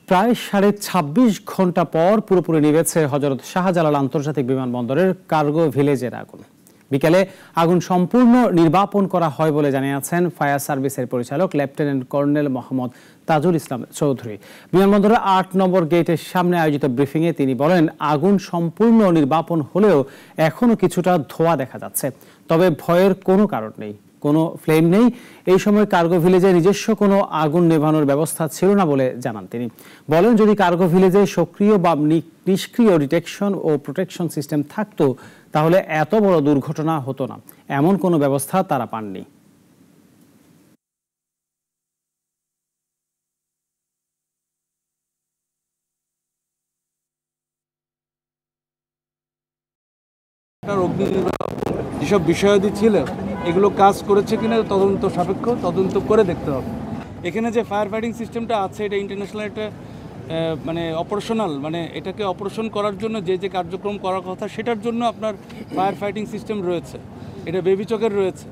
প্রায় 26.5 ঘন্টা পর পুরোপুরি নিভেছে হযরত শাহজালাল আন্তর্জাতিক বিমানবন্দরের কার্গো ভিলেজের আগুন। বিকেলে আগুন সম্পূর্ণ নির্বাপন করা হয় বলে জানিয়েছেন ফায়ার সার্ভিসের পরিচালক লেফটেন্যান্ট কর্নেল মোহাম্মদ তাজুল ইসলাম চৌধুরী। বিমানবন্দরের ৮ নম্বর গেটের সামনে আয়োজিত ব্রিফিংয়ে তিনি বলেন, আগুন সম্পূর্ণ নির্বাপন হলেও এখনো কিছুটা ধোঁয়া দেখা যাচ্ছে, তবে ভয়ের কোনো কারণ নেই, কোনো ফ্লেম নেই। এই সময় কার্গো ভিলেজে নিজস্ব কোনো আগুন নেভানোর ব্যবস্থা ছিল না বলে জানান তিনি। বলেন, যদি কার্গো ভিলেজে সক্রিয় বা নিষ্ক্রিয় ডিটেকশন ও প্রোটেকশন সিস্টেম থাকতো তাহলে এত বড় দুর্ঘটনা হতো না। এমন কোনো ব্যবস্থা তারা পাননি। যেসব বিষয়াদি ছিল এগুলো কাজ করেছে কিনা তদন্ত সাপেক্ষ, তদন্ত করে দেখতে হবে। এখানে যে ফায়ার ফাইটিং সিস্টেমটা আছে এটা ইন্টারন্যাশনাল একটা মানে অপারেশনাল, মানে এটাকে অপারেশন করার জন্য যে যে কার্যক্রম করার কথা সেটার জন্য আপনার ফায়ার ফাইটিং সিস্টেম রয়েছে, এটা বেবি চকের রয়েছে।